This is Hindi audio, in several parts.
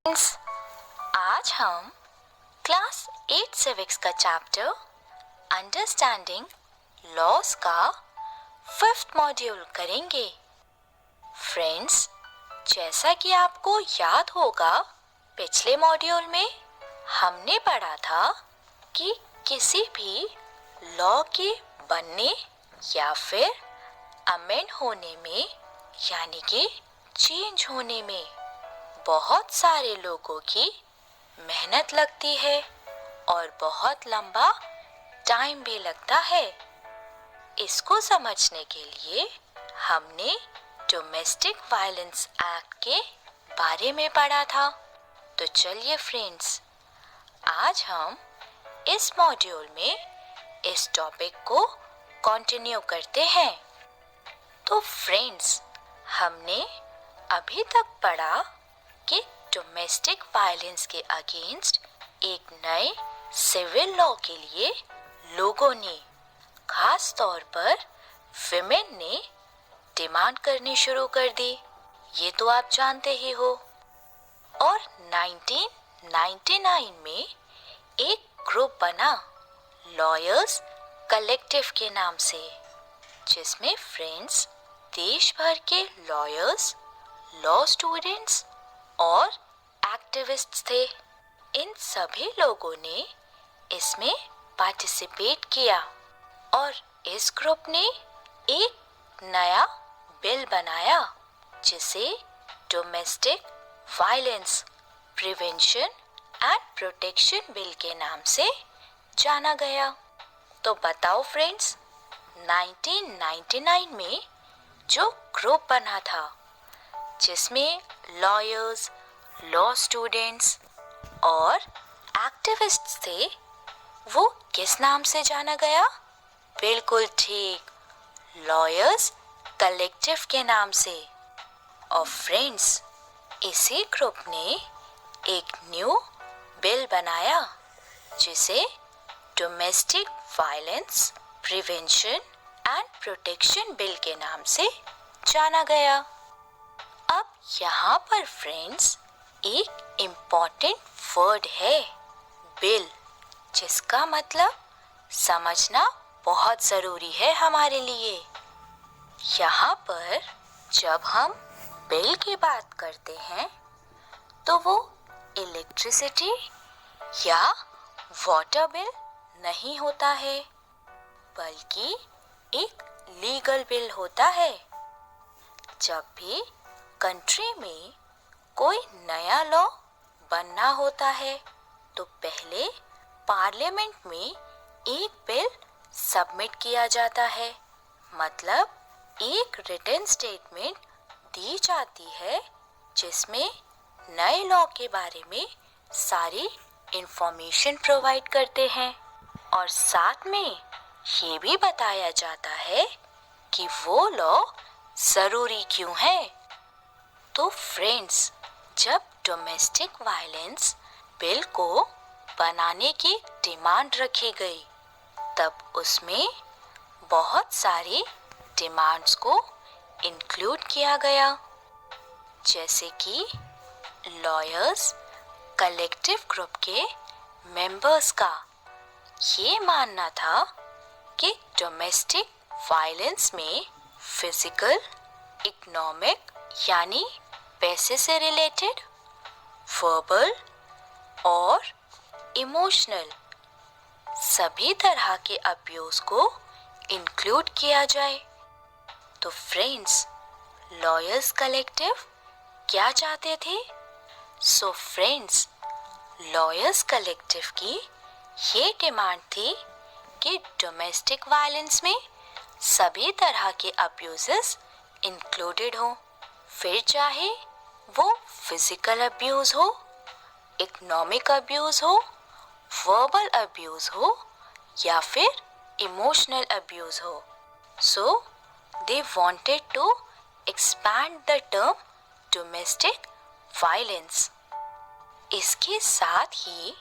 फ्रेंड्स, आज हम क्लास 8 सिविक्स का चैप्टर अंडरस्टैंडिंग लॉस का 5th मॉड्यूल करेंगे। फ्रेंड्स, जैसा कि आपको याद होगा, पिछले मॉड्यूल में हमने पढ़ा था कि किसी भी लॉ के बनने या फिर अमेंड होने में यानी कि चेंज होने में बहुत सारे लोगों की मेहनत लगती है और बहुत लंबा टाइम भी लगता है। इसको समझने के लिए हमने डोमेस्टिक वायलेंस एक्ट के बारे में पढ़ा था। तो चलिए फ्रेंड्स, आज हम इस मॉड्यूल में इस टॉपिक को कंटिन्यू करते हैं। तो फ्रेंड्स, हमने अभी तक पढ़ा कि डोमेस्टिक वायलेंस के अगेंस्ट एक नए सिविल लॉ के लिए लोगों ने, खास तौर पर विमेन ने डिमांड करनी शुरू कर दी। ये तो आप जानते ही हो। और 1999 में एक ग्रुप बना लॉयर्स कलेक्टिव के नाम से, जिसमें फ्रेंड्स देश भर के लॉयर्स, लॉ स्टूडेंट्स और एक्टिविस्ट्स थे। इन सभी लोगों ने इसमें पार्टिसिपेट किया और इस ग्रुप ने एक नया बिल बनाया जिसे domestic violence prevention and protection bill के नाम से जाना गया। तो बताओ फ्रेंड्स, 1999 में जो ग्रुप बना था जिसमें लॉयर्स, लॉ स्टूडेंट्स और एक्टिविस्ट्स थे, वो किस नाम से जाना गया? बिल्कुल ठीक, लॉयर्स कलेक्टिव के नाम से। और फ्रेंड्स, इसी ग्रुप ने एक न्यू बिल बनाया जिसे domestic violence prevention and protection bill के नाम से जाना गया। अब यहाँ पर फ्रेंड्स एक इम्पॉर्टेंट वर्ड है, बिल, जिसका मतलब समझना बहुत ज़रूरी है हमारे लिए। यहाँ पर जब हम बिल की बात करते हैं तो वो इलेक्ट्रिसिटी या वाटर बिल नहीं होता है, बल्कि एक लीगल बिल होता है। जब भी कंट्री में कोई नया लॉ बनना होता है तो पहले पार्लियामेंट में एक बिल सबमिट किया जाता है, मतलब एक रिटन स्टेटमेंट दी जाती है जिसमें नए लॉ के बारे में सारी इंफॉर्मेशन प्रोवाइड करते हैं और साथ में ये भी बताया जाता है कि वो लॉ ज़रूरी क्यों है। तो फ्रेंड्स, जब डोमेस्टिक वायलेंस बिल को बनाने की डिमांड रखी गई, तब उसमें बहुत सारी डिमांड्स को इंक्लूड किया गया, जैसे कि लॉयर्स कलेक्टिव ग्रुप के मेंबर्स का ये मानना था कि डोमेस्टिक वायलेंस में फिजिकल, इकोनॉमिक यानी पैसे से रिलेटेड, वर्बल और इमोशनल सभी तरह के अब्यूज को इंक्लूड किया जाए। तो फ्रेंड्स, लॉयर्स कलेक्टिव क्या चाहते थे? सो फ्रेंड्स, लॉयर्स कलेक्टिव की ये डिमांड थी कि डोमेस्टिक वायलेंस में सभी तरह के अब्यूजेस इंक्लूडेड हों, फिर चाहे वो फिजिकल अब्यूज हो, इकोनॉमिक अब्यूज हो, वर्बल अब्यूज हो या फिर इमोशनल अब्यूज हो। So they wanted to expand the term domestic violence. इसके साथ ही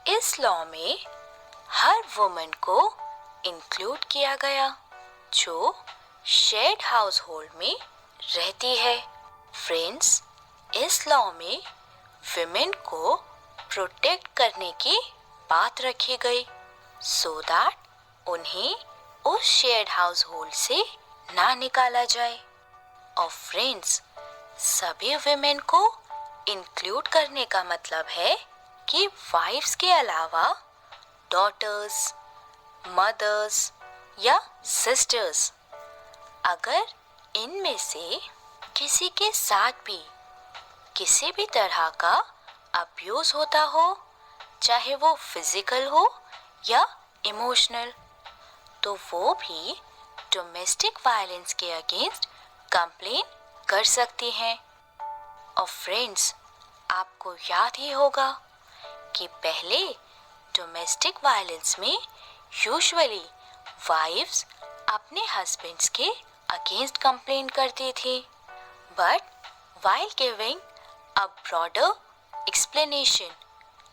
इस लॉ में हर वुमन को इंक्लूड किया गया जो शेयर्ड हाउस होल्ड में रहती है। फ्रेंड्स, इस लॉ में विमेन को प्रोटेक्ट करने की बात रखी गई सो दैट उन्हें उस शेयर्ड हाउस होल्ड से ना निकाला जाए। और फ्रेंड्स, सभी विमेन को इंक्लूड करने का मतलब है कि वाइफ्स के अलावा डॉटर्स, मदर्स या सिस्टर्स, अगर इनमें से किसी के साथ भी किसी भी तरह का अब्यूज होता हो, चाहे वो फिजिकल हो या इमोशनल, तो वो भी डोमेस्टिक वायलेंस के अगेंस्ट कंप्लेन कर सकती हैं। और फ्रेंड्स, आपको याद ही होगा कि पहले डोमेस्टिक वायलेंस में यूजुअली वाइफ्स अपने हस्बैंड्स के अगेंस्ट कंप्लेन करती थी, but while giving a broader explanation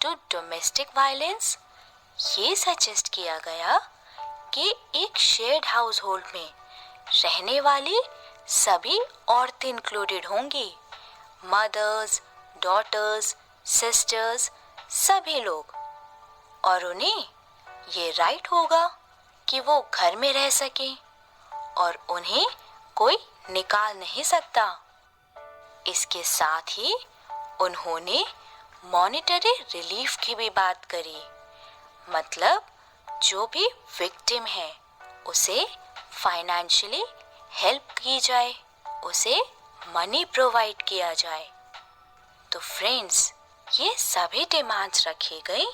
to domestic violence, ये सजेस्ट किया गया कि एक शेयर्ड हाउस होल्ड में रहने वाली सभी औरतें इंक्लूडेड होंगी, मदर्स, डॉटर्स, सिस्टर्स, सभी लोग, और उन्हें ये राइट होगा कि वो घर में रह सकें और उन्हें कोई निकाल नहीं सकता। इसके साथ ही उन्होंने मॉनेटरी रिलीफ की भी बात करी, मतलब जो भी विक्टिम है उसे फाइनेंशियली हेल्प की जाए, उसे मनी प्रोवाइड किया जाए। तो फ्रेंड्स, ये सभी डिमांड्स रखी गई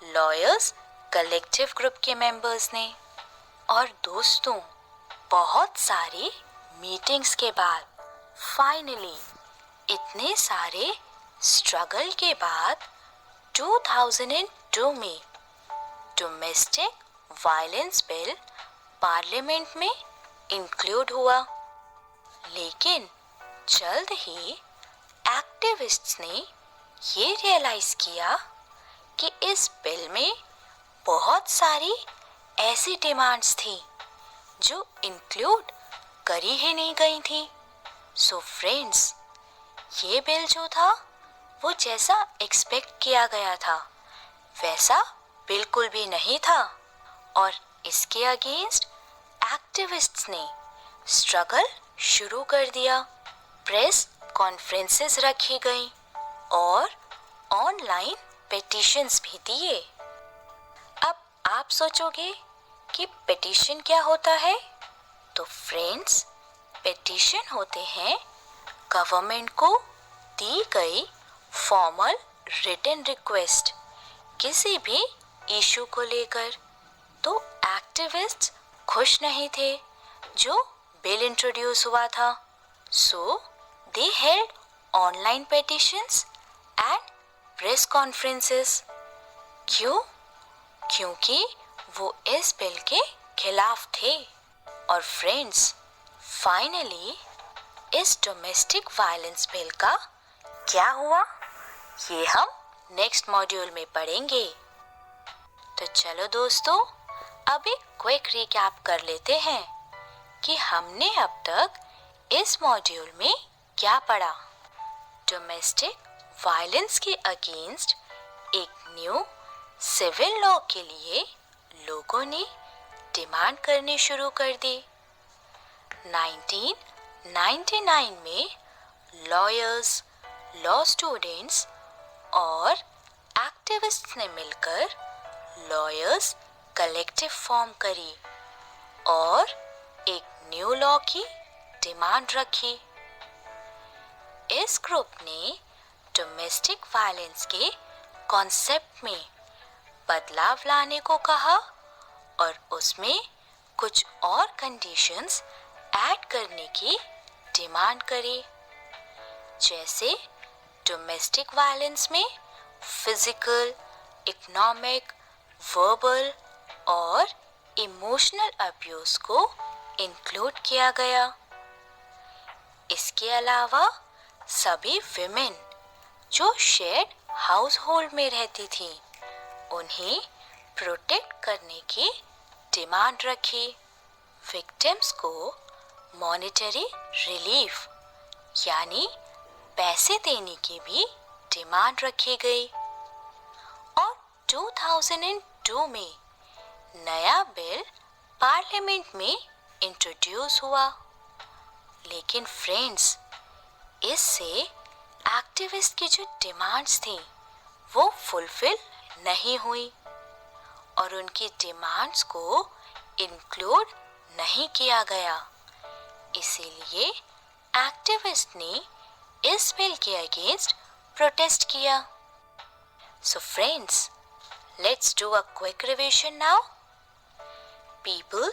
लॉयर्स कलेक्टिव ग्रुप के मेंबर्स ने। और दोस्तों, बहुत सारी मीटिंग्स के बाद फाइनली इतने सारे स्ट्रगल के बाद 2002 में डोमेस्टिक वायलेंस बिल पार्लियामेंट में इंक्लूड हुआ। लेकिन जल्द ही एक्टिविस्ट्स ने ये रियलाइज किया कि इस बिल में बहुत सारी ऐसी डिमांड्स थी जो इंक्लूड करी ही नहीं गई थी। सो फ्रेंड्स, ये बिल जो था वो जैसा एक्सपेक्ट किया गया था वैसा बिल्कुल भी नहीं था, और इसके अगेंस्ट एक्टिविस्ट्स ने स्ट्रगल शुरू कर दिया। प्रेस कॉन्फ्रेंसेस रखी गई और ऑनलाइन पिटीशंस भी दिए। अब आप सोचोगे कि पिटीशन क्या होता है? तो फ्रेंड्स, पिटीशन होते हैं गवर्नमेंट को दी गई फॉर्मल रिटन रिक्वेस्ट किसी भी इशू को लेकर। तो एक्टिविस्ट्स खुश नहीं थे जो बिल इंट्रोड्यूस हुआ था, so they held online petitions and press conferences. क्यों? क्योंकि वो इस बिल के खिलाफ थे। और फ्रेंड्स, फाइनली इस डोमेस्टिक वायलेंस बिल का क्या हुआ, ये हम नेक्स्ट मॉड्यूल में पढ़ेंगे। तो चलो दोस्तों, अब एक क्विक रिकैप कर लेते हैं कि हमने अब तक इस मॉड्यूल में क्या पढ़ा। डोमेस्टिक वायलेंस के अगेंस्ट एक न्यू सिविल लॉ के लिए लोगों ने डिमांड करनी शुरू कर दी। 1999 में लॉयर्स, लॉ स्टूडेंट्स और एक्टिविस्ट्स ने मिलकर लॉयर्स कलेक्टिव फॉर्म करी और एक न्यू लॉ की डिमांड रखी। इस ग्रुप ने डोमेस्टिक वायलेंस के कॉन्सेप्ट में बदलाव लाने को कहा और उसमें कुछ और कंडीशंस ऐड करने की डिमांड करी, जैसे डोमेस्टिक वायलेंस में फिजिकल, इकोनॉमिक, वर्बल और इमोशनल अब्यूज को इंक्लूड किया गया। इसके अलावा सभी विमेन जो शेयर्ड हाउस होल्ड में रहती थी उन्हें प्रोटेक्ट करने की डिमांड रखी। विक्टिम्स को मॉनेटरी रिलीफ यानी पैसे देने की भी डिमांड रखी गई और 2002 में नया बिल पार्लियामेंट में इंट्रोड्यूस हुआ। लेकिन फ्रेंड्स, इससे एक्टिविस्ट की जो डिमांड्स थी वो फुलफिल नहीं हुई और उनकी डिमांड्स को इंक्लूड नहीं किया गया। इसीलिए एक्टिविस्ट ने इस बिल के अगेंस्ट प्रोटेस्ट किया। So friends, let's do a quick revision now. People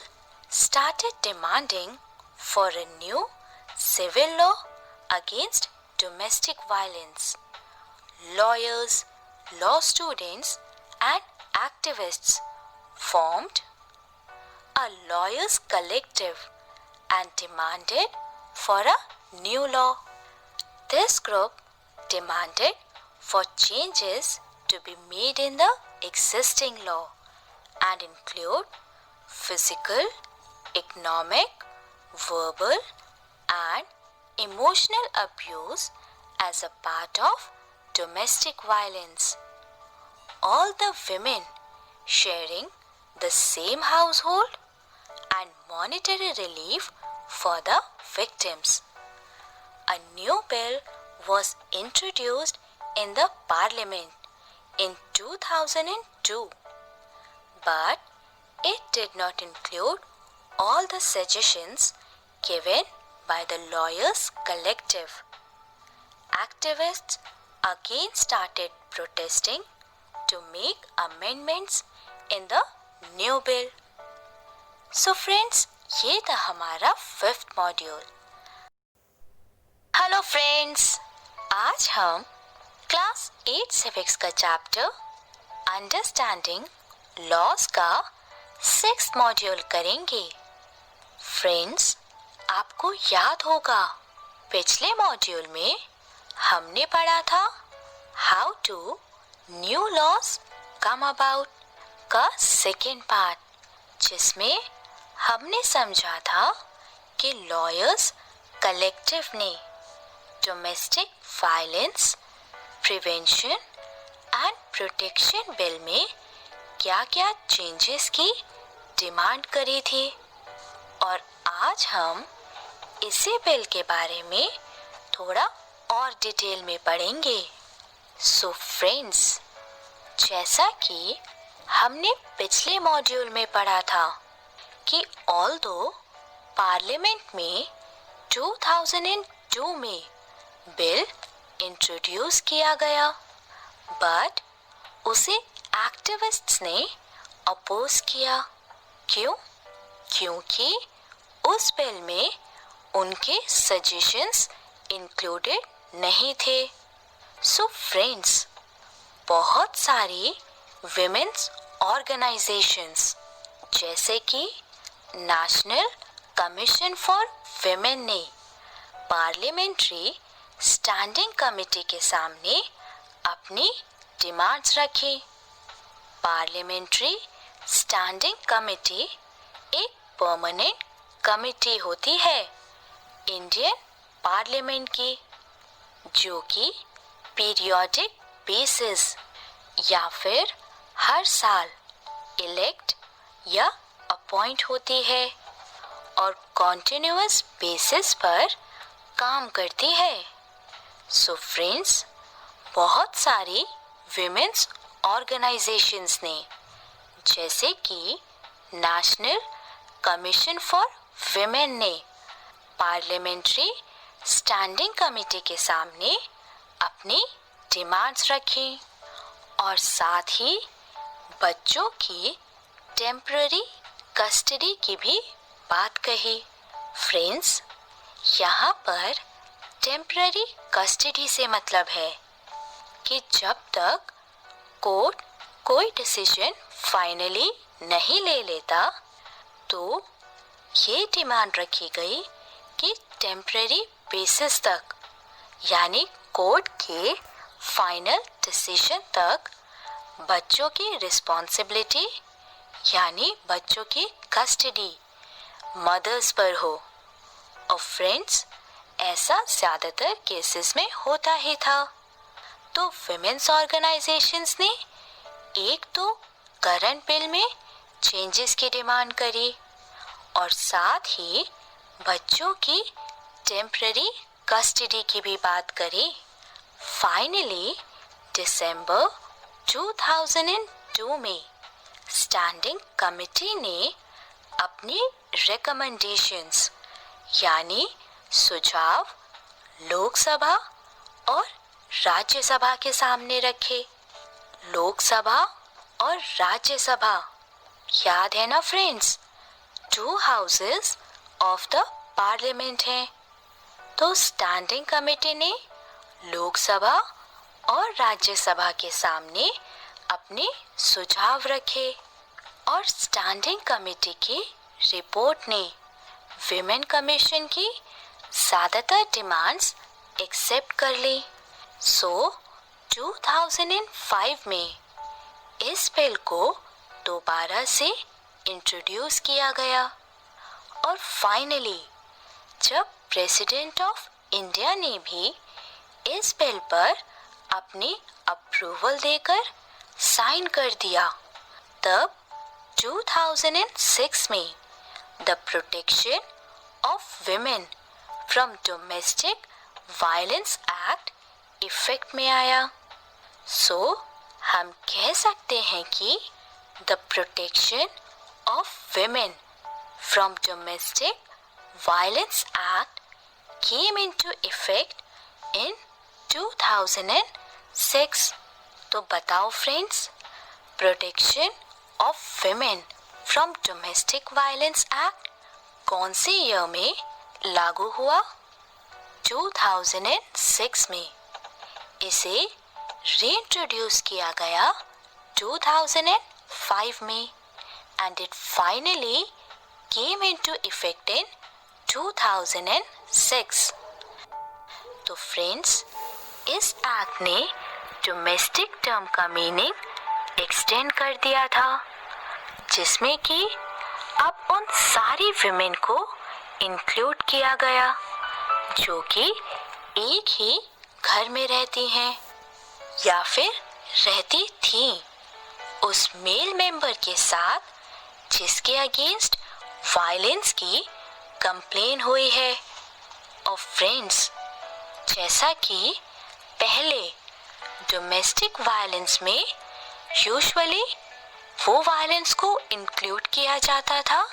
started demanding for a new civil law against domestic violence. Lawyers, law students, and activists formed a lawyers' collective and demanded for a new law. This group demanded for changes to be made in the existing law and include physical, economic, verbal, and emotional abuse as a part of domestic violence. All the women sharing the same household and monetary relief for the victims. A new bill was introduced in the parliament in 2002, but it did not include all the suggestions given by the lawyers collective. Activists again started protesting to make amendments in the new bill. So friends, ये था हमारा 5th मॉड्यूल। हेलो फ्रेंड्स, आज हम क्लास 8 सिविक्स का चैप्टर अंडरस्टैंडिंग लॉज का 6th मॉड्यूल करेंगे। फ्रेंड्स, आपको याद होगा पिछले मॉड्यूल में हमने पढ़ा था how to new laws come about का 2nd पार्ट, जिसमें हमने समझा था कि लॉयर्स कलेक्टिव ने domestic violence prevention and protection bill में क्या-क्या चेंजेस की डिमांड करी थी और आज हम इसी बिल के बारे में थोड़ा और डिटेल में पढ़ेंगे। सो फ्रेंड्स, जैसा कि हमने पिछले मॉड्यूल में पढ़ा था कि ऑल्दो पार्लियामेंट में 2002 में बिल इंट्रोड्यूस किया गया, बट उसे एक्टिविस्ट्स ने अपोज किया। क्यों? क्योंकि उस बिल में उनके सजेशंस इंक्लूडेड नहीं थे। सो फ्रेंड्स, बहुत सारी विमेन्स ऑर्गेनाइजेशंस जैसे कि नेशनल कमीशन फॉर विमेन ने पार्लियामेंट्री स्टैंडिंग कमेटी के सामने अपनी डिमांड्स रखी। पार्लियामेंट्री स्टैंडिंग कमेटी एक परमानेंट कमेटी होती है इंडियन पार्लियामेंट की, जो कि पीरियोडिक बेसिस या फिर हर साल इलेक्ट या अपॉइंट होती है और कॉन्टिन्यूअस बेसिस पर काम करती है। सो फ्रेंड्स, बहुत सारी विमेन्स ऑर्गेनाइजेशंस ने जैसे कि नेशनल कमीशन फॉर विमेन ने पार्लियामेंट्री स्टैंडिंग कमेटी के सामने अपनी डिमांड्स रखी और साथ ही बच्चों की टेम्पररी कस्टडी की भी बात कही। फ्रेंड्स, यहाँ पर टेम्पररी कस्टडी से मतलब है कि जब तक कोर्ट कोई डिसीजन फाइनली नहीं ले लेता, तो ये डिमांड रखी गई कि टेम्पररी बेसिस तक, यानी कोर्ट के फाइनल डिसीजन तक बच्चों की रिस्पॉन्सिबिलिटी यानी बच्चों की कस्टडी मदर्स पर हो। और फ्रेंड्स, ऐसा ज़्यादातर केसेस में होता ही था। तो विमेन्स ऑर्गेनाइजेशंस ने एक तो करंट बिल में चेंजेस की डिमांड करी और साथ ही बच्चों की टेम्पररी कस्टडी की भी बात करी। फाइनली दिसंबर 2002 में स्टैंडिंग कमेटी ने अपनी रिकमेंडेशंस यानी सुझाव लोकसभा और राज्यसभा के सामने रखे। लोकसभा और राज्यसभा, याद है ना friends, 2 houses of the parliament हैं। तो स्टैंडिंग कमेटी ने लोकसभा और राज्यसभा के सामने अपने सुझाव रखे और स्टैंडिंग कमेटी की रिपोर्ट ने विमेन कमीशन की ज़्यादातर डिमांड्स एक्सेप्ट कर ली। सो 2005 में इस बिल को दोबारा से इंट्रोड्यूस किया गया और फाइनली जब प्रेसिडेंट ऑफ इंडिया ने भी इस बिल पर अपनी अप्रूवल देकर साइन कर दिया, तब 2006 में the protection of women from domestic violence act effect में आया। सो हम कह सकते हैं कि the protection of women from domestic violence act came into effect in 2006। तो बताओ friends, protection of women from domestic violence act कौन से ईयर में लागू हुआ? 2006 में। इसे रीइंट्रोड्यूस किया गया 2005 में and it finally came into effect in 2006। तो फ्रेंड्स, इस एक्ट ने डोमेस्टिक टर्म का मीनिंग एक्सटेंड कर दिया था, जिसमें कि अब उन सारी विमेन को इंक्लूड किया गया जो कि एक ही घर में रहती हैं या फिर रहती थी उस मेल मेंबर के साथ जिसके अगेंस्ट वायलेंस की कंप्लेन हुई है। और फ्रेंड्स, जैसा कि पहले डोमेस्टिक वायलेंस में यूजुअली वो वायलेंस को इंक्लूड किया जाता था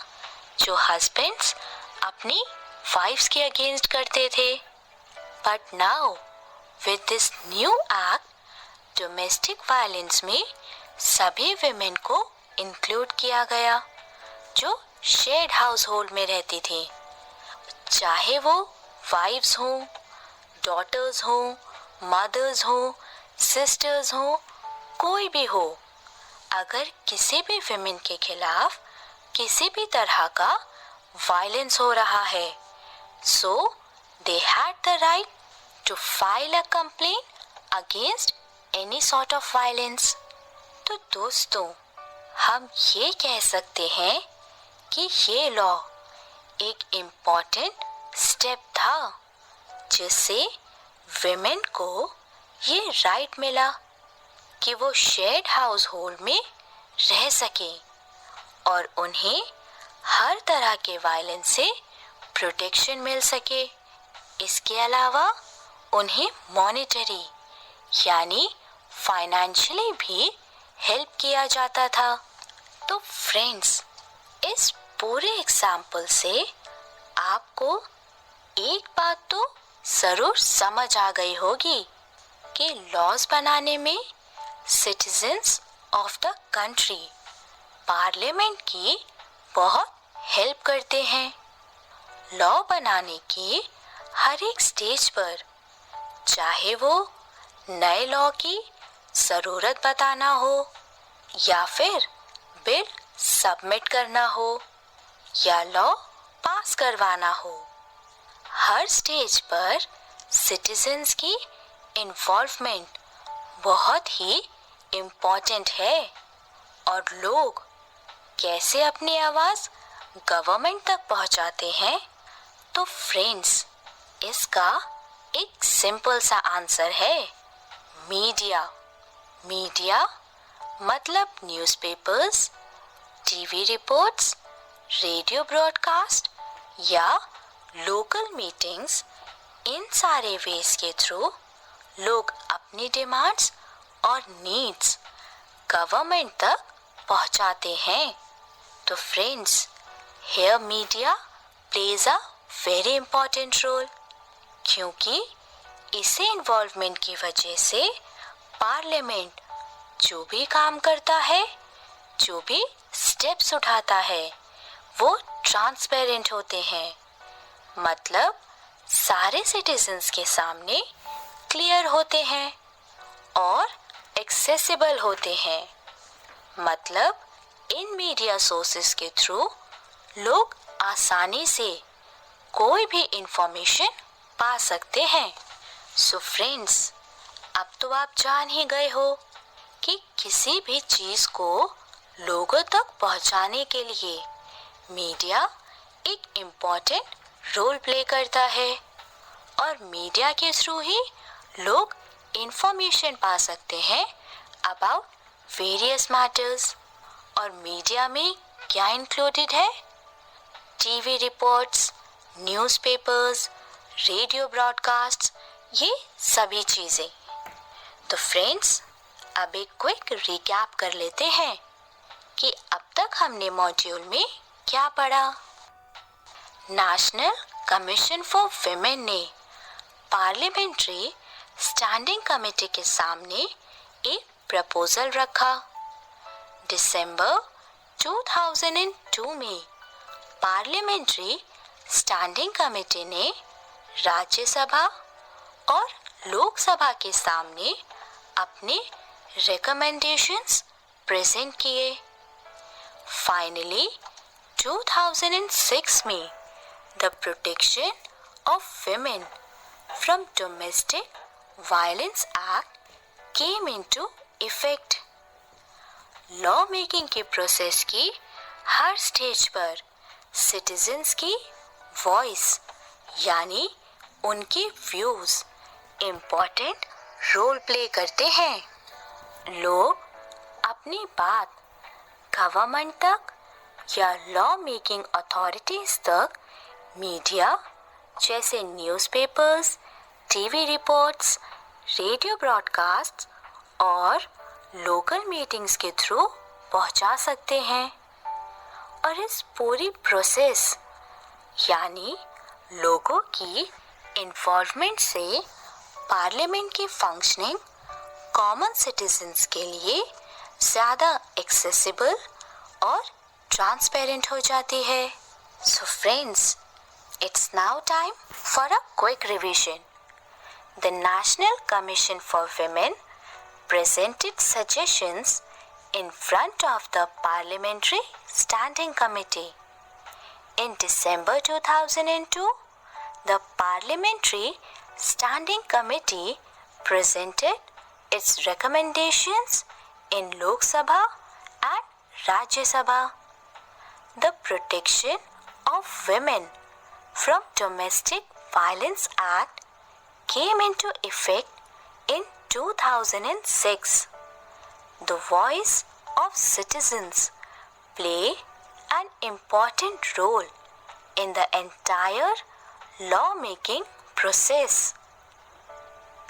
जो हस्बैंड्स अपनी वाइफ्स के अगेंस्ट करते थे, but now with this new act domestic violence में सभी विमेन को इंक्लूड किया गया जो शेयर्ड हाउस होल्ड में रहती थी, चाहे वो वाइफ्स हों, डॉटर्स हों, मदर्स हों, सिस्टर्स हों, कोई भी हो। अगर किसी भी विमेन के खिलाफ किसी भी तरह का वायलेंस हो रहा है, so they had the right to file a complaint against any sort of violence. तो दोस्तों, हम ये कह सकते हैं कि ये लॉ एक इम्पॉर्टेंट स्टेप था जिससे विमेन को ये राइट मिला कि वो शेयर्ड हाउस होल्ड में रह सके और उन्हें हर तरह के वायलेंस से प्रोटेक्शन मिल सके। इसके अलावा उन्हें मॉनेटरी यानी फाइनेंशियली भी हेल्प किया जाता था। तो फ्रेंड्स, इस पूरे एग्जाम्पल से आपको एक बात तो ज़रूर समझ आ गई होगी कि लॉज बनाने में citizens of the country parliament की बहुत हेल्प करते हैं। लॉ बनाने की हर एक स्टेज पर, चाहे वो नए लॉ की ज़रूरत बताना हो या फिर बिल सबमिट करना हो या लॉ पास करवाना हो, हर स्टेज पर सिटीजन्स की इन्वॉल्वमेंट बहुत ही इम्पोर्टेंट है। और लोग कैसे अपनी आवाज़ गवर्नमेंट तक पहुंचाते हैं? तो फ्रेंड्स, इसका एक सिंपल सा आंसर है मीडिया। मीडिया मतलब newspapers, TV reports, radio broadcast या लोकल मीटिंग्स। इन सारे वेज के थ्रू लोग अपनी डिमांड्स और नीड्स गवर्नमेंट तक पहुंचाते हैं। तो friends, here media plays a very important role, क्योंकि इसे इन्वॉल्वमेंट की वजह से पार्लियामेंट जो भी काम करता है, जो भी स्टेप्स उठाता है, वो ट्रांसपेरेंट होते हैं। मतलब सारे सिटीजन्स के सामने क्लियर होते हैं और एक्सेसिबल होते हैं। मतलब इन मीडिया सोर्सेस के थ्रू लोग आसानी से कोई भी इंफॉर्मेशन पा सकते हैं। सो फ्रेंड्स, अब तो आप जान ही गए हो कि किसी भी चीज़ को लोगों तक पहुंचाने के लिए मीडिया एक इम्पॉर्टेंट रोल प्ले करता है और मीडिया के थ्रू ही लोग इंफॉर्मेशन पा सकते हैं अबाउट वेरियस मैटर्स। और मीडिया में क्या इंक्लूडेड है? TV reports, newspapers, radio broadcasts, ये सभी चीज़ें। तो फ्रेंड्स, अब एक क्विक रिकैप कर लेते हैं कि अब तक हमने मॉड्यूल में क्या पढ़ा। नेशनल कमीशन फॉर विमेन ने पार्लियामेंट्री स्टैंडिंग कमेटी के सामने एक प्रपोजल रखा। दिसंबर 2002 में पार्लियामेंट्री स्टैंडिंग कमेटी ने राज्यसभा और लोकसभा के सामने अपने रिकमेंडेशंस प्रेजेंट किए। फाइनली 2006 में the protection of women from domestic violence act came into effect. Law making के प्रोसेस की हर स्टेज पर सिटीजन्स की वॉइस यानी उनके व्यूज इम्पोर्टेंट रोल प्ले करते हैं। लोग अपनी बात गवर्नमेंट तक या लॉ मेकिंग अथॉरिटीज तक मीडिया जैसे newspapers, TV reports, radio broadcast और लोकल मीटिंग्स के थ्रू पहुंचा सकते हैं। और इस पूरी प्रोसेस यानी लोगों की इन्वॉल्वमेंट से पार्लियामेंट की फंक्शनिंग कॉमन सिटीजन्स के लिए ज़्यादा एक्सेसिबल और ट्रांसपेरेंट हो जाती है। So friends, it's now time for a quick revision. The National Commission for Women presented suggestions in front of the Parliamentary Standing Committee. In December 2002, the Parliamentary Standing Committee presented its recommendations in Lok Sabha and Rajya Sabha. The Protection of Women from Domestic Violence Act came into effect in 2006. The voice of citizens play an important role in the entire law-making process.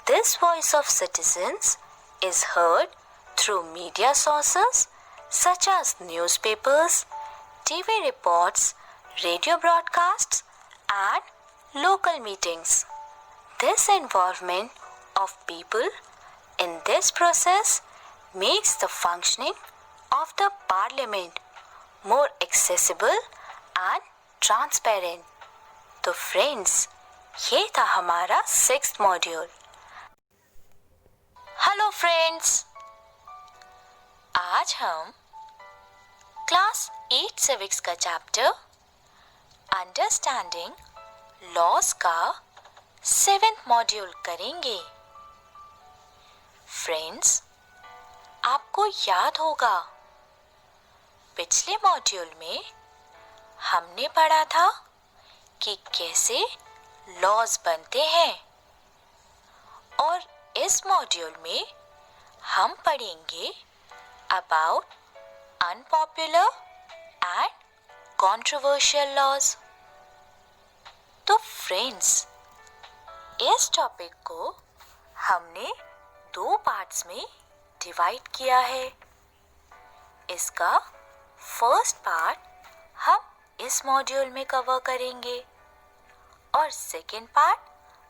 This voice of citizens is heard through media sources such as newspapers, TV reports, radio broadcasts, and local meetings. This involvement of people in this process makes the functioning of the parliament more accessible and transparent. तो फ्रेंड्स, ये था हमारा 6th मॉड्यूल। हेलो फ्रेंड्स, आज हम क्लास 8 सिविक्स का चैप्टर अंडरस्टैंडिंग लॉज का 7th मॉड्यूल करेंगे। फ्रेंड्स, आपको याद होगा पिछले मॉड्यूल में हमने पढ़ा था कि कैसे लॉज बनते हैं और इस मॉड्यूल में हम पढ़ेंगे about unpopular and controversial laws. तो फ्रेंड्स, इस टॉपिक को हमने 2 पार्ट्स में डिवाइड किया है। इसका फर्स्ट पार्ट हम इस मॉड्यूल में कवर करेंगे और सेकेंड पार्ट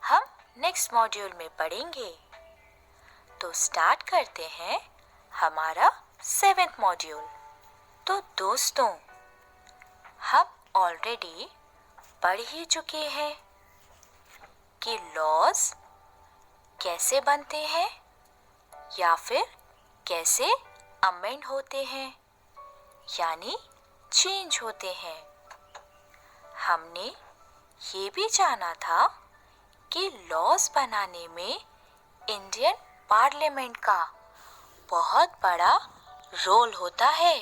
हम नेक्स्ट मॉड्यूल में पढ़ेंगे। तो स्टार्ट करते हैं हमारा 7th मॉड्यूल। तो दोस्तों, हम ऑलरेडी पढ़ ही चुके हैं कि लॉज कैसे बनते हैं या फिर कैसे अमेंड होते हैं, यानी चेंज होते हैं। हमने ये भी जाना था कि लॉज बनाने में इंडियन पार्लियामेंट का बहुत बड़ा रोल होता है।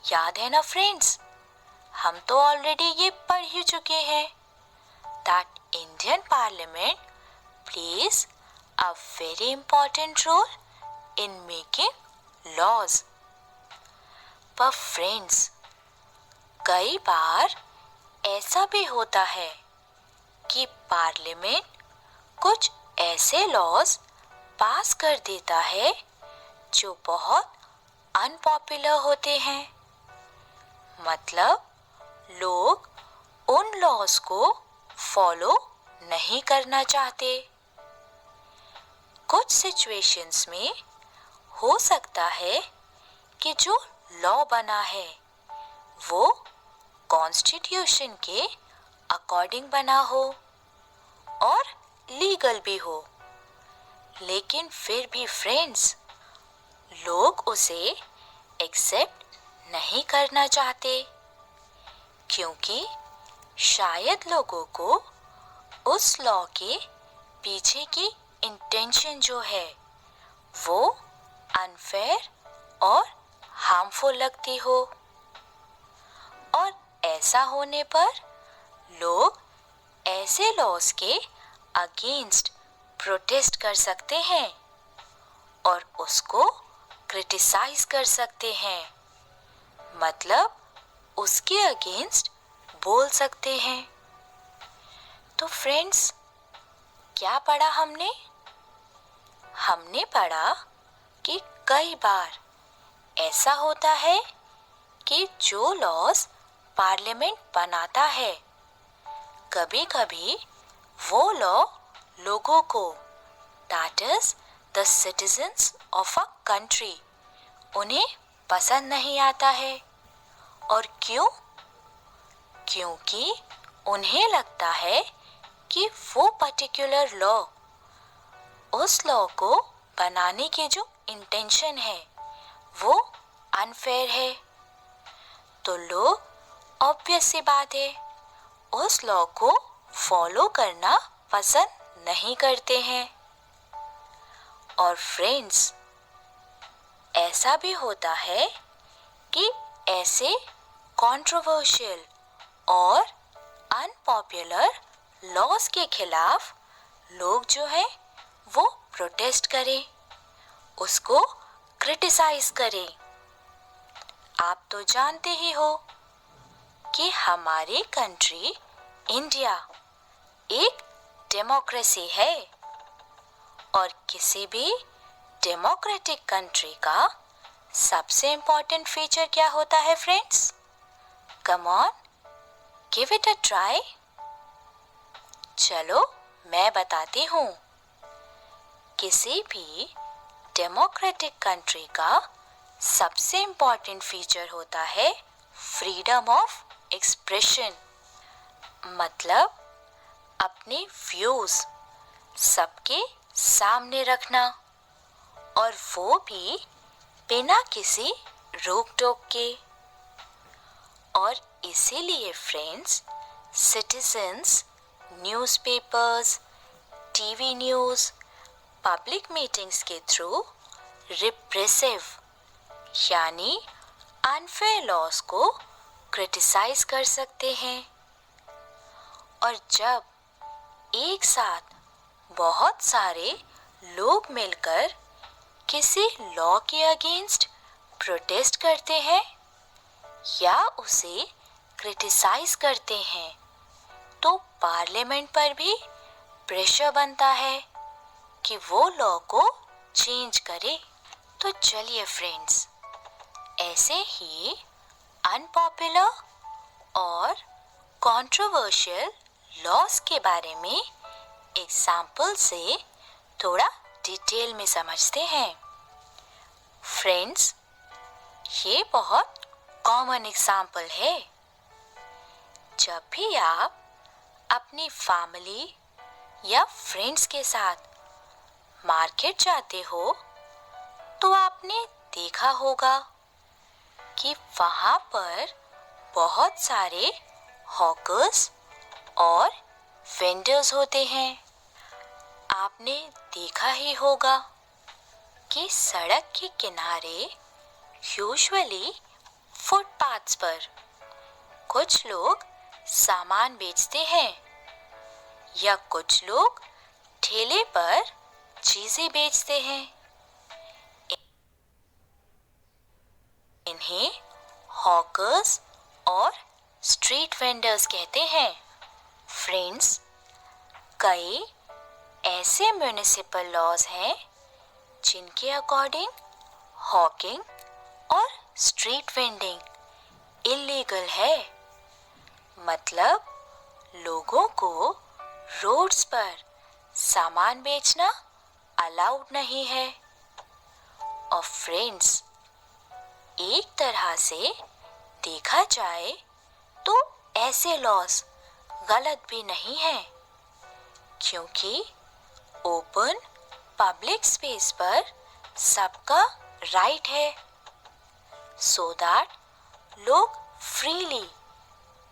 याद है ना फ्रेंड्स, हम तो ऑलरेडी ये पढ़ ही चुके हैं that Indian parliament plays a very important role in making laws. पर फ्रेंड्स, कई बार ऐसा भी होता है कि पार्लियामेंट कुछ ऐसे लॉज पास कर देता है जो बहुत अनपॉपुलर होते हैं। मतलब लोग उन लॉज को फॉलो नहीं करना चाहते। कुछ सिचुएशंस में हो सकता है कि जो लॉ बना है वो कॉन्स्टिट्यूशन के अकॉर्डिंग बना हो और लीगल भी हो, लेकिन फिर भी फ्रेंड्स, लोग उसे एक्सेप्ट नहीं करना चाहते, क्योंकि शायद लोगों को उस लॉ के पीछे की इंटेंशन जो है वो अनफेयर और हार्मफुल लगती हो। और ऐसा होने पर लोग ऐसे लॉज के अगेंस्ट प्रोटेस्ट कर सकते हैं और उसको क्रिटिसाइज कर सकते हैं, मतलब उसके अगेंस्ट बोल सकते हैं। तो फ्रेंड्स, क्या पढ़ा हमने? हमने पढ़ा कि कई बार ऐसा होता है कि जो लॉज पार्लियामेंट बनाता है, कभी कभी वो लॉ लोगों को, that is the citizens of a country, उन्हें पसंद नहीं आता है। और क्यों? क्योंकि उन्हें लगता है कि वो पर्टिकुलर लॉ, उस लॉ को बनाने की जो इंटेंशन है वो अनफेयर है। तो लोग, ऑब्वियस सी बात है, उस लॉ को फॉलो करना पसंद नहीं करते हैं। और फ्रेंड्स, ऐसा भी होता है कि ऐसे कंट्रोवर्शियल और अनपॉपुलर लॉज के खिलाफ लोग जो है वो प्रोटेस्ट करें, उसको क्रिटिसाइज करें। आप तो जानते ही हो कि हमारी कंट्री इंडिया एक डेमोक्रेसी है और किसी भी डेमोक्रेटिक कंट्री का सबसे इम्पोर्टेंट फीचर क्या होता है friends? Come on, give it a try. चलो मैं बताती हूँ। किसी भी डेमोक्रेटिक कंट्री का सबसे इम्पोर्टेंट फीचर होता है फ्रीडम ऑफ एक्सप्रेशन, मतलब अपने व्यूज सबके सामने रखना, और वो भी बिना किसी रोक टोक के। और इसीलिए friends, citizens newspapers, TV news, public meetings के थ्रू रिप्रेसिव यानी अनफेयर लॉज को क्रिटिसाइज कर सकते हैं। और जब एक साथ बहुत सारे लोग मिलकर किसी लॉ के अगेंस्ट प्रोटेस्ट करते हैं या उसे क्रिटिसाइज करते हैं तो पार्लियामेंट पर भी प्रेशर बनता है कि वो लॉ को चेंज करे। तो चलिए फ्रेंड्स, ऐसे ही अनपॉपुलर और कंट्रोवर्शियल लॉस के बारे में एग्जाम्पल से थोड़ा डिटेल में समझते हैं। फ्रेंड्स, ये बहुत कॉमन एग्जाम्पल है। जब भी आप अपनी फैमिली या फ्रेंड्स के साथ मार्केट जाते हो तो आपने देखा होगा कि वहाँ पर बहुत सारे हॉकर्स और वेंडर्स होते हैं। आपने देखा ही होगा कि सड़क के किनारे यूजुअली फुटपाथ्स पर कुछ लोग सामान बेचते हैं या कुछ लोग ठेले पर चीजें बेचते हैं। इन्हें हॉकर्स और स्ट्रीट वेंडर्स कहते हैं। फ्रेंड्स, कई ऐसे म्युनिसिपल लॉज हैं जिनके अकॉर्डिंग हॉकिंग और स्ट्रीट वेंडिंग इलीगल है। मतलब लोगों को रोड्स पर सामान बेचना अलाउड नहीं है। और फ्रेंड्स, एक तरह से देखा जाए तो ऐसे लॉस गलत भी नहीं है, क्योंकि ओपन पब्लिक स्पेस पर सबका राइट है सो दैट लोग फ्रीली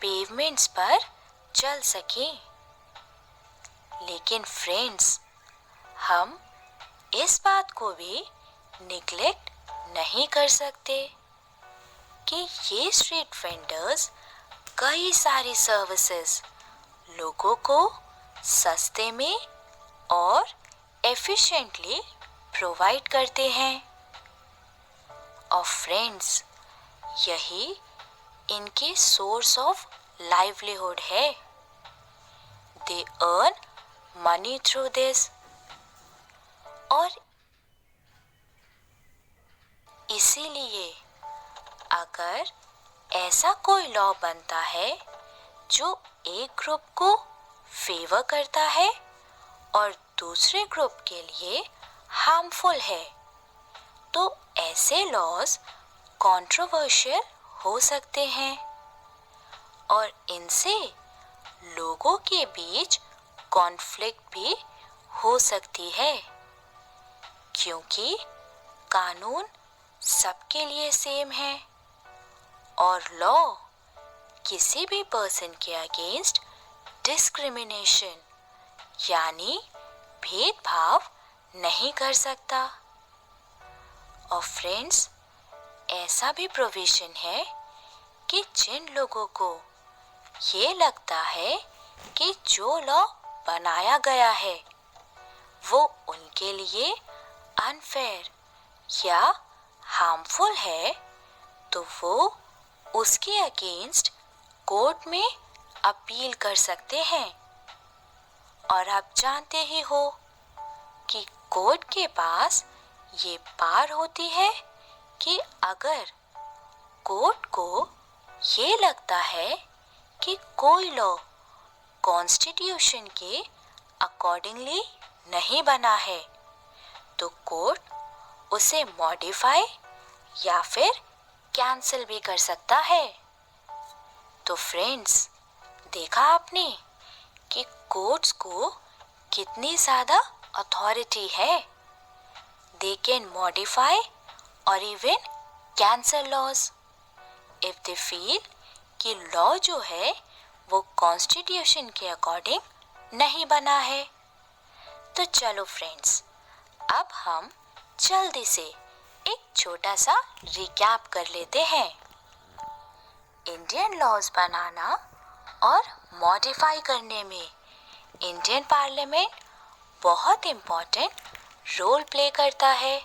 पेवमेंट्स पर चल सकें। लेकिन फ्रेंड्स, हम इस बात को भी निग्लेक्ट नहीं कर सकते कि ये स्ट्रीट वेंडर्स कई सारी सर्विसेज लोगों को सस्ते में और एफिशिएंटली प्रोवाइड करते हैं। और फ्रेंड्स, यही इनके सोर्स ऑफ लाइवलीहुड है। They earn money through this. और इसीलिए अगर ऐसा कोई लॉ बनता है जो एक ग्रुप को फेवर करता है और दूसरे ग्रुप के लिए हार्मफुल है, तो ऐसे लॉज कंट्रोवर्शियल हो सकते हैं और इनसे लोगों के बीच कॉन्फ्लिक्ट भी हो सकती है, क्योंकि कानून सबके लिए सेम है और लॉ किसी भी पर्सन के अगेंस्ट डिस्क्रिमिनेशन यानी भेदभाव नहीं कर सकता। और फ्रेंड्स, ऐसा भी प्रोविजन है कि जिन लोगों को ये लगता है कि जो लॉ बनाया गया है वो उनके लिए अनफेयर या हार्मफुल है, तो वो उसके अगेंस्ट कोर्ट में अपील कर सकते हैं। और आप जानते ही हो कि कोर्ट के पास ये पावर होती है कि अगर कोर्ट को ये लगता है कि कोई लॉ कॉन्स्टिट्यूशन के अकॉर्डिंगली नहीं बना है, तो कोर्ट उसे मॉडिफाई या फिर कैंसिल भी कर सकता है। तो फ्रेंड्स, देखा आपने कि कोर्ट्स को कितनी ज़्यादा अथॉरिटी है। दे कैन मॉडिफाई और even cancel laws if they feel कि लॉ जो है वो कॉन्स्टिट्यूशन के अकॉर्डिंग नहीं बना है। तो चलो फ्रेंड्स, अब हम जल्दी से एक छोटा सा रिकैप कर लेते हैं। इंडियन लॉज बनाना और मॉडिफाई करने में इंडियन पार्लियामेंट बहुत इम्पोर्टेंट रोल प्ले करता है।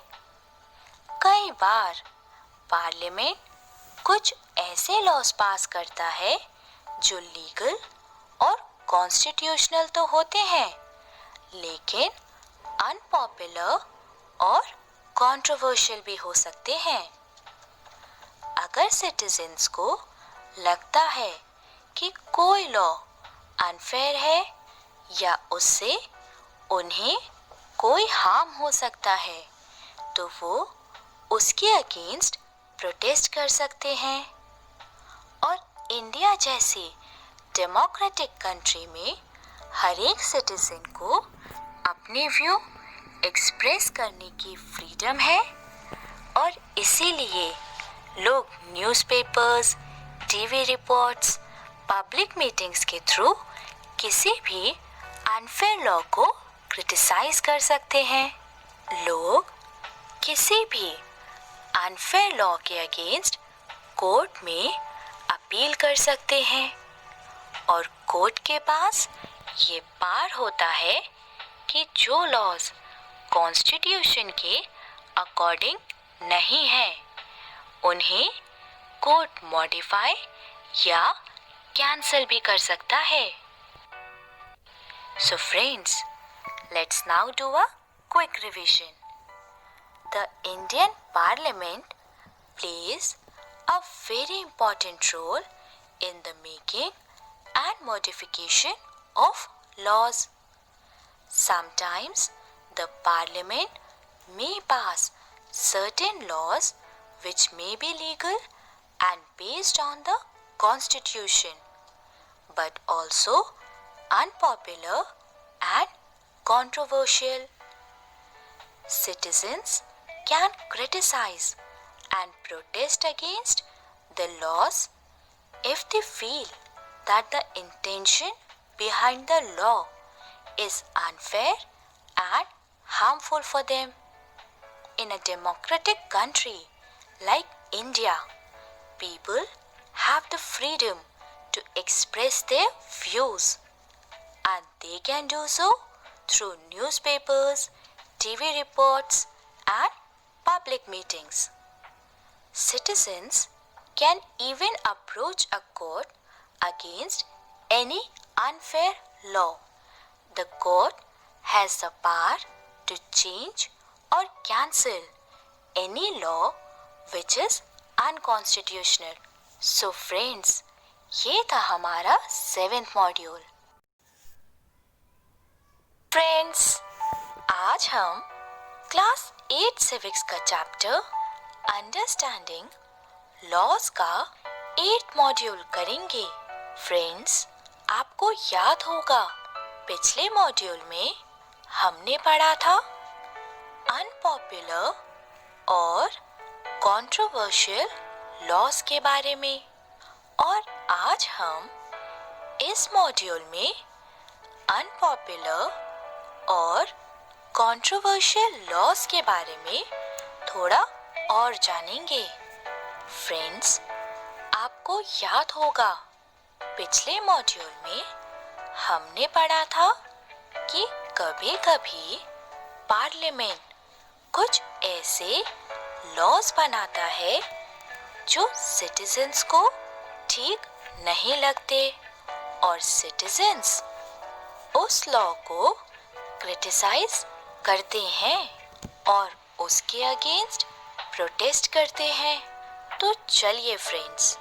कई बार पार्लियामेंट कुछ ऐसे लॉज पास करता है जो लीगल और कॉन्स्टिट्यूशनल तो होते हैं, लेकिन अनपॉपुलर और कंट्रोवर्शियल भी हो सकते हैं। अगर सिटीजन्स को लगता है कि कोई लॉ अनफेयर है या उससे उन्हें कोई हार्म हो सकता है, तो वो उसके अगेंस्ट प्रोटेस्ट कर सकते हैं। और इंडिया जैसी डेमोक्रेटिक कंट्री में हर एक सिटीजन को अपने व्यू एक्सप्रेस करने की फ्रीडम है, और इसीलिए लोग newspapers, TV reports, public meetings के थ्रू किसी भी अनफेयर लॉ को क्रिटिसाइज कर सकते हैं। लोग किसी भी अनफेयर लॉ के अगेंस्ट कोर्ट में अपील कर सकते हैं, और कोर्ट के पास ये पावर होता है कि जो लॉज कॉन्स्टिट्यूशन के अकॉर्डिंग नहीं है, उन्हें कोर्ट मॉडिफाई या कैंसिल भी कर सकता है। So friends, let's now do a quick revision. The Indian Parliament plays a very important role in the making and modification of laws. Sometimes the Parliament may pass certain laws which may be legal and based on the Constitution, but also unpopular and controversial. Citizens can criticize and protest against the laws if they feel that the intention behind the law is unfair and harmful for them. In a democratic country like India, people have the freedom to express their views, and they can do so through newspapers, TV reports, and public meetings. Citizens can even approach a court against any unfair law. The court has the power to change or cancel any law which is unconstitutional. So friends, ये था हमारा 7th मॉड्यूल। फ्रेंड्स, आज हम क्लास 8 सिविक्स का चैप्टर अंडरस्टैंडिंग लॉज का 8th मॉड्यूल करेंगे। फ्रेंड्स, आपको याद होगा पिछले मॉड्यूल में हमने पढ़ा था अनपॉपुलर और कंट्रोवर्शियल लॉज के बारे में, और आज हम इस मॉड्यूल में अनपॉपुलर और कंट्रोवर्शियल लॉज के बारे में थोड़ा और जानेंगे। फ्रेंड्स, आपको याद होगा पिछले मॉड्यूल में हमने पढ़ा था कि कभी-कभी पार्लियामेंट कुछ ऐसे लॉज बनाता है जो सिटीजन्स को ठीक नहीं लगते, और सिटीजन्स उस लॉ को क्रिटिसाइज करते हैं और उसके अगेंस्ट प्रोटेस्ट करते हैं। तो चलिए फ्रेंड्स,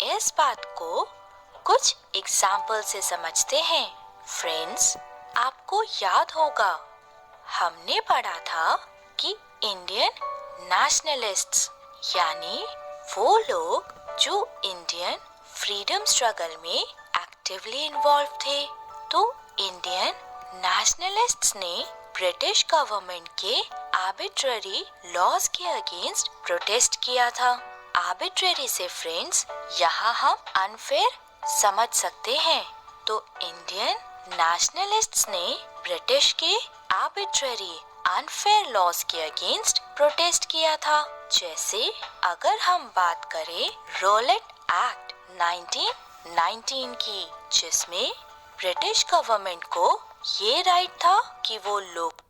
इस बात को कुछ एग्जाम्पल से समझते हैं। फ्रेंड्स, आपको याद होगा हमने पढ़ा था कि इंडियन नेशनलिस्ट्स यानी वो लोग जो इंडियन फ्रीडम स्ट्रगल में एक्टिवली इन्वॉल्व थे, तो इंडियन नेशनलिस्ट्स ने ब्रिटिश गवर्नमेंट के आर्बिट्ररी लॉज के अगेंस्ट प्रोटेस्ट किया था। आर्बिट्ररी से फ्रेंड्स यहाँ हम अनफेयर समझ सकते हैं, तो इंडियन नेशनलिस्ट्स ने ब्रिटिश के आर्बिट्ररी अनफेयर लॉज के अगेंस्ट प्रोटेस्ट किया था। जैसे अगर हम बात करें रोलेट एक्ट 1919 की, जिसमें ब्रिटिश गवर्नमेंट को ये राइट था कि वो लोग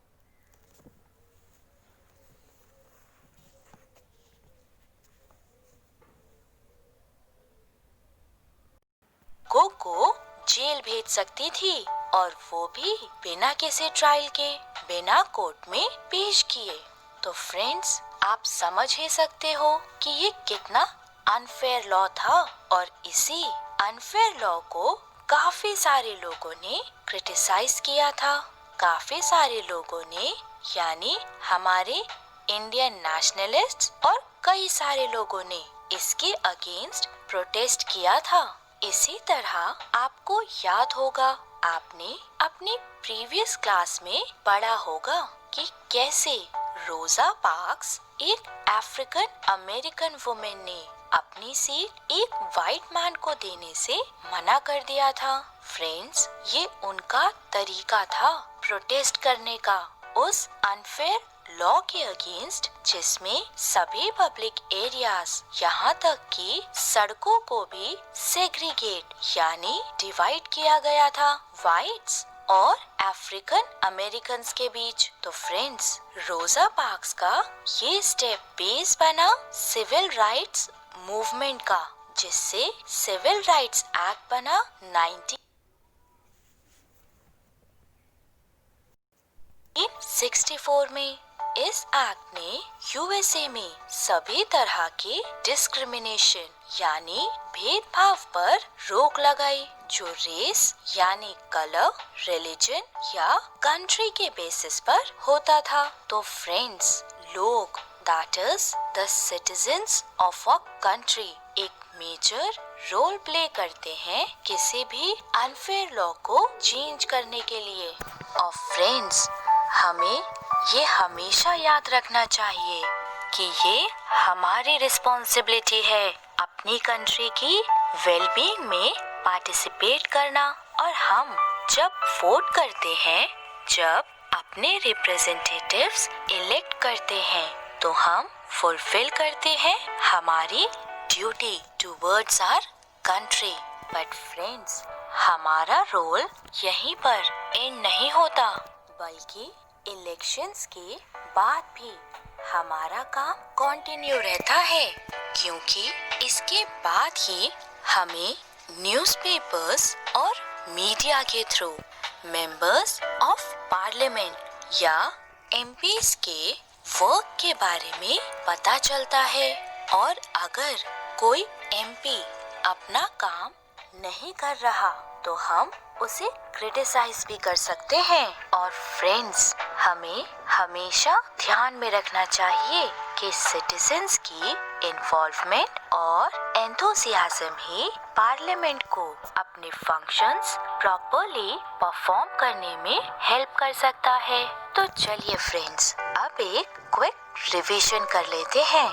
जेल भेज सकती थी, और वो भी बिना किसी ट्रायल के, बिना कोर्ट में पेश किए। तो फ्रेंड्स, आप समझ ही सकते हो कि ये कितना अनफेयर लॉ था, और इसी अनफेयर लॉ को काफी सारे लोगों ने क्रिटिसाइज किया था। काफी सारे लोगों ने, यानी हमारे इंडियन नेशनलिस्ट्स और कई सारे लोगों ने इसके अगेंस्ट प्रोटेस्ट किया था। इसी तरह आपको याद होगा, आपने अपनी प्रीवियस क्लास में पढ़ा होगा कि कैसे रोजा पार्क्स, एक अफ्रीकन अमेरिकन वुमेन ने अपनी सीट एक वाइट मैन को देने से मना कर दिया था। फ्रेंड्स, ये उनका तरीका था प्रोटेस्ट करने का उस अनफेयर लॉ के अगेंस्ट, जिसमें सभी पब्लिक एरियाज, यहाँ तक कि सड़कों को भी सेग्रीगेट यानी डिवाइड किया गया था व्हाइट्स और अफ्रीकन अमेरिकन के बीच। तो फ्रेंड्स, रोजा पार्क्स का ये स्टेप बेस बना सिविल राइट्स मूवमेंट का, जिससे सिविल राइट्स एक्ट बना 1964 में। इस एक्ट ने यूएसए में सभी तरह के डिस्क्रिमिनेशन यानी भेदभाव पर रोक लगाई, जो रेस यानी कलर, रिलीजन या कंट्री के बेसिस पर होता था। तो फ्रेंड्स, लोग, that is the citizens of a country, एक मेजर रोल प्ले करते हैं किसी भी अनफेयर लॉ को चेंज करने के लिए। और फ्रेंड्स, हमें ये हमेशा याद रखना चाहिए कि ये हमारी रिस्पॉन्सिबिलिटी है अपनी कंट्री की वेलबींग में पार्टिसिपेट करना। और हम जब वोट करते हैं, जब अपने रिप्रेजेंटेटिव्स इलेक्ट करते हैं, तो हम फुलफिल करते हैं हमारी duty towards our country. But friends, हमारा रोल यहीं पर एंड नहीं होता, बल्कि इलेक्शंस के बाद भी हमारा काम कंटिन्यू रहता है, क्योंकि इसके बाद ही हमें न्यूज़पेपर्स और मीडिया के थ्रू मेंबर्स ऑफ पार्लियामेंट या एमपीज के वर्क के बारे में पता चलता है। और अगर कोई एमपी अपना काम नहीं कर रहा, तो हम उसे क्रिटिसाइज भी कर सकते हैं। और फ्रेंड्स, हमें हमेशा ध्यान में रखना चाहिए कि सिटीजन्स की इन्वॉल्वमेंट और एंथुसियाज्म ही पार्लियामेंट को अपने फंक्शंस प्रॉपर्ली परफॉर्म करने में हेल्प कर सकता है। तो चलिए फ्रेंड्स, अब एक क्विक रिवीजन कर लेते हैं।